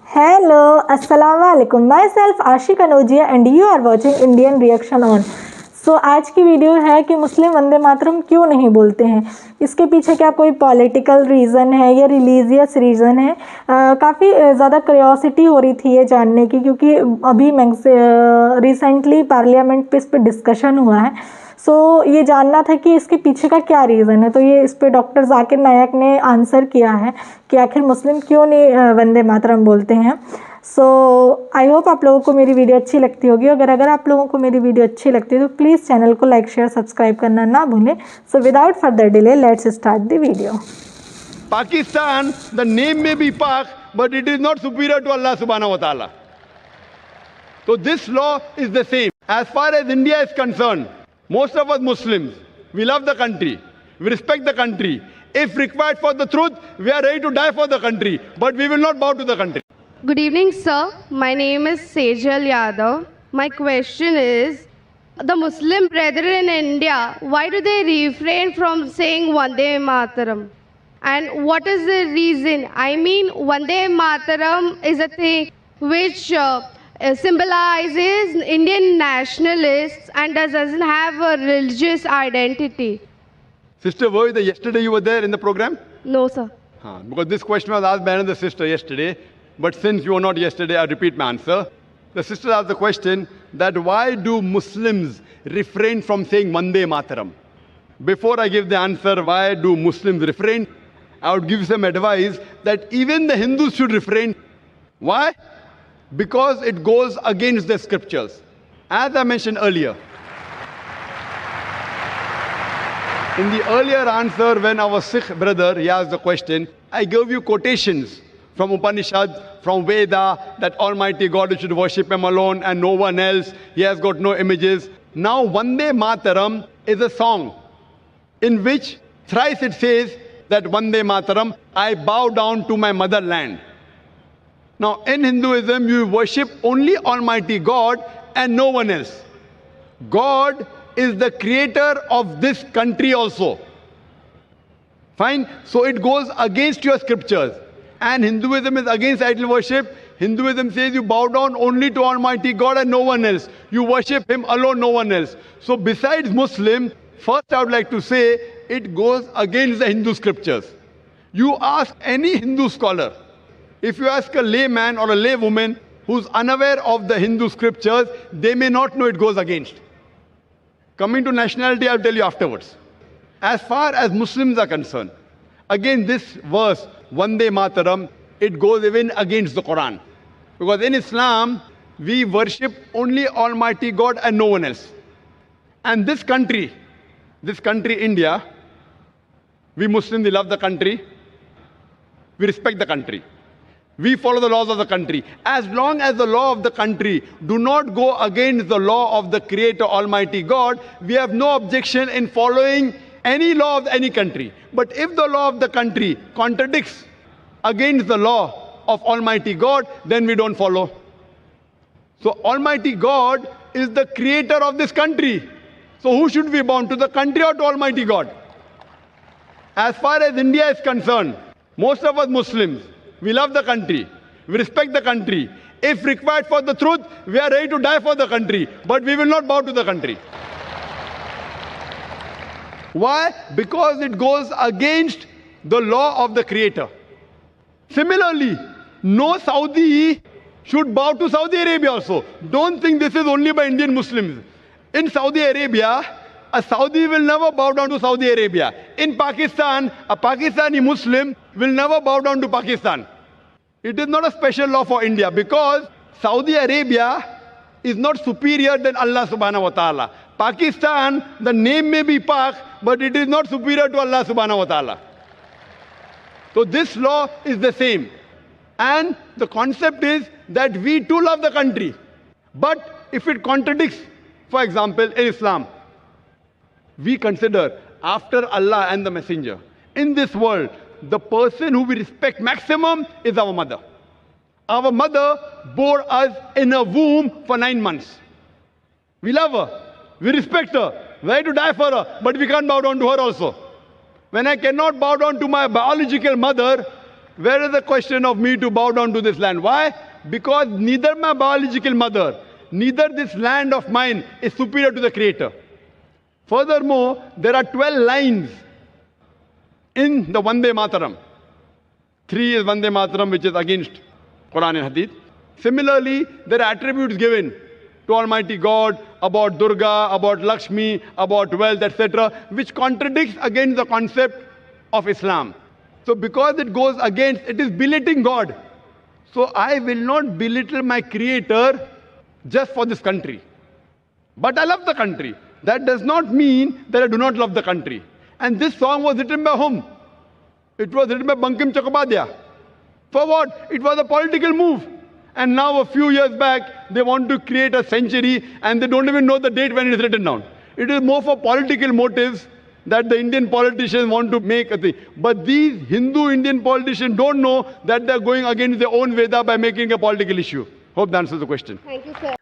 Hello, Assalamu alaikum. Myself Ashik Anojiya and you are watching Indian Reaction on. आज की video है कि मुस्लिम वंदे मातरम क्यों नहीं बोलते हैं। इसके पीछे क्या कोई पॉलिटिकल रीज़न है या रिलीजियस रीज़न है। काफ़ी ज़्यादा क्यूरियोसिटी हो रही थी ये जानने की, क्योंकि अभी रिसेंटली पार्लियामेंट पे इस पर डिस्कशन हुआ है। ये जानना था कि इसके पीछे का क्या रीज़न है। तो ये इस पर डॉक्टर जाकिर नायक ने आंसर किया है कि आखिर मुस्लिम क्यों नहीं वंदे मातरम बोलते हैं। आई होप आप लोगों को मेरी वीडियो अच्छी लगती होगी। अगर आप लोगों को मेरी वीडियो अच्छी लगती है तो प्लीज़ चैनल को लाइक शेयर सब्सक्राइब करना ना भूलें। Without further delay let's start the video. Pakistan, the name may be Pak, but it is not superior to Allah subhanahu wa ta'ala. So this law is the same. As far as India is concerned, most of us Muslims, we love the country, we respect the country. If required for the truth, we are ready to die for the country, but we will not bow to the country. Good evening, sir. My name is Sejal Yadav. My question is, the Muslim brethren in India, why do they refrain from saying Vande Mataram? And what is the reason? I mean, Vande Mataram is a thing which symbolizes Indian nationalists and doesn't have a religious identity. Sister Voida, yesterday you were there in the program? No, sir. Because this question was asked by another sister yesterday. But since you were not yesterday, I repeat my answer. The sister asked the question that why do Muslims refrain from saying Vande Mataram? Before I give the answer, why do Muslims refrain, I would give some advice that even the Hindus should refrain. Why? Because it goes against the scriptures. As I mentioned earlier, in the earlier answer when our Sikh brother he asked the question, I gave you quotations from Upanishads, from Veda, that Almighty God should worship Him alone and no one else. He has got no images. Now, Vande Mataram is a song in which thrice it says that Vande Mataram, I bow down to my motherland. Now, in Hinduism, you worship only Almighty God and no one else. God is the creator of this country also. Fine? So it goes against your scriptures. And Hinduism is against idol worship. Hinduism says you bow down only to Almighty God and no one else. You worship Him alone, no one else. So besides Muslim, first I would like to say it goes against the Hindu scriptures. You ask any Hindu scholar, if you ask a layman or a laywoman who's unaware of the Hindu scriptures, they may not know it goes against. Coming to nationality, I'll tell you afterwards. As far as Muslims are concerned, again this verse, Vande Mataram, it goes even against the Quran. Because in Islam, we worship only Almighty God and no one else. And this country, India, we Muslims, we love the country, we respect the country. We follow the laws of the country. As long as the law of the country do not go against the law of the Creator Almighty God, we have no objection in following any law of any country. But if the law of the country contradicts against the law of Almighty God, then we don't follow. So Almighty God is the creator of this country. So who should we bow to, the country or to Almighty God? As far as India is concerned, most of us Muslims, we love the country, we respect the country. If required for the truth, we are ready to die for the country, but we will not bow to the country. Why? Because it goes against the law of the Creator. Similarly, no Saudi should bow to Saudi Arabia also. Don't think this is only by Indian Muslims. In Saudi Arabia, a Saudi will never bow down to Saudi Arabia. In Pakistan, a Pakistani Muslim will never bow down to Pakistan. It is not a special law for India because Saudi Arabia is not superior than Allah subhanahu wa ta'ala. Pakistan, the name may be Pak, but it is not superior to Allah subhanahu wa ta'ala. So this law is the same. And the concept is that we too love the country. But if it contradicts, for example, in Islam, we consider after Allah and the Messenger, in this world, the person who we respect maximum is our mother. Our mother bore us in a womb for 9 months. We love her. We respect her. We're ready to die for her. But we can't bow down to her also. When I cannot bow down to my biological mother, Where is the question of me to bow down to this land? Why? Because neither my biological mother, neither this land of mine is superior to the Creator. Furthermore, there are 12 lines in the Vande Mataram. 3 is Vande Mataram, which is against Quran and Hadith. Similarly, there are attributes given to Almighty God about Durga, about Lakshmi, about wealth, etc., which contradicts against the concept of Islam. So because it goes against, it is belittling God. So I will not belittle my Creator just for this country. But I love the country. That does not mean that I do not love the country. And this song was written by whom? It was written by Bankim Chakrabarty. For what? It was a political move. And now a few years back, they want to create a century and they don't even know the date when it is written down. It is more for political motives that the Indian politicians want to make a thing. But these Hindu Indian politicians don't know that they are going against their own Veda by making a political issue. Hope that answers the question. Thank you, sir.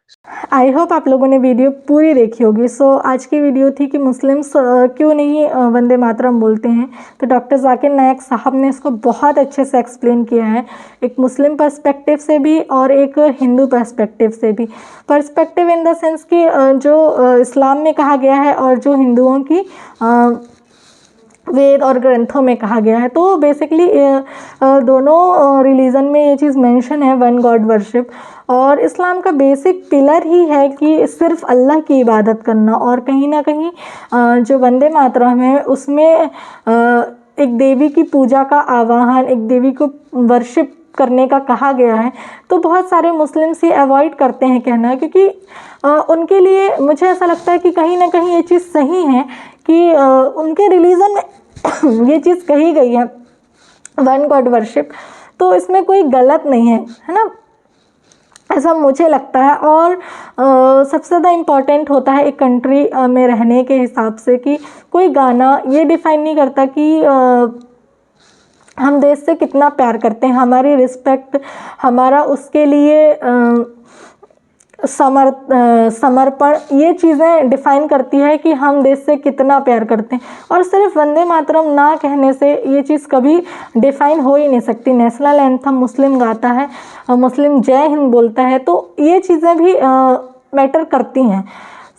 I hope आप लोगों ने video पूरी देखी होगी। सो आज की video थी कि मुस्लिम्स क्यों नहीं वंदे मातरम बोलते हैं। तो डॉक्टर जाकिर नायक साहब ने इसको बहुत अच्छे से एक्सप्लेन किया है, एक मुस्लिम पर्सपेक्टिव से भी और एक हिंदू पर्सपेक्टिव से भी। पर्सपेक्टिव इन द सेंस कि जो इस्लाम में कहा गया है और जो हिंदुओं की वेद और ग्रंथों में कहा गया है। तो बेसिकली दोनों रिलीजन में ये चीज़ मेंशन है, वन गॉड वर्शिप। और इस्लाम का बेसिक पिलर ही है कि सिर्फ अल्लाह की इबादत करना। और कहीं ना कहीं जो वंदे मातरम है उसमें एक देवी की पूजा का आवाहन, एक देवी को वर्शिप करने का कहा गया है। तो बहुत सारे मुस्लिम्स ये अवॉइड करते हैं कहना, क्योंकि उनके लिए मुझे ऐसा लगता है कि कहीं ना कहीं ये चीज़ सही है कि उनके रिलीजन में ये चीज़ कही गई है, वन गॉड वर्शिप। तो इसमें कोई गलत नहीं है ना, ऐसा मुझे लगता है। और सबसे ज़्यादा इम्पॉर्टेंट होता है एक कंट्री में रहने के हिसाब से कि कोई गाना ये डिफ़ाइन नहीं करता कि हम देश से कितना प्यार करते हैं, हमारी रिस्पेक्ट, हमारा उसके लिए समर्पण, ये चीज़ें डिफ़ाइन करती है कि हम देश से कितना प्यार करते हैं। और सिर्फ वंदे मातरम ना कहने से ये चीज़ कभी डिफ़ाइन हो ही नहीं सकती। नेशनल एंथम मुस्लिम गाता है, मुस्लिम जय हिंद बोलता है, तो ये चीज़ें भी मैटर करती हैं।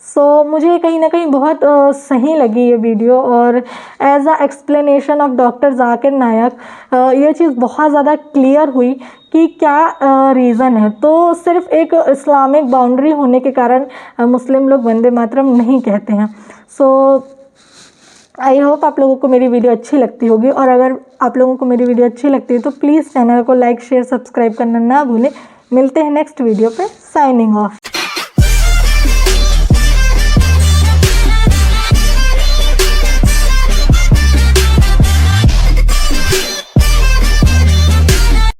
सो मुझे कहीं ना कहीं बहुत सही लगी ये वीडियो। और as a explanation of doctor Zakir Naik ये चीज़ बहुत ज़्यादा क्लियर हुई कि क्या रीज़न है। तो सिर्फ एक इस्लामिक बाउंड्री होने के कारण मुस्लिम लोग वंदे मातरम नहीं कहते हैं। सो आई होप आप लोगों को मेरी वीडियो अच्छी लगती होगी। और अगर आप लोगों को मेरी वीडियो अच्छी लगती है तो प्लीज़ चैनल को लाइक शेयर सब्सक्राइब करना ना भूलें। मिलते हैं नेक्स्ट वीडियो पे। Signing off.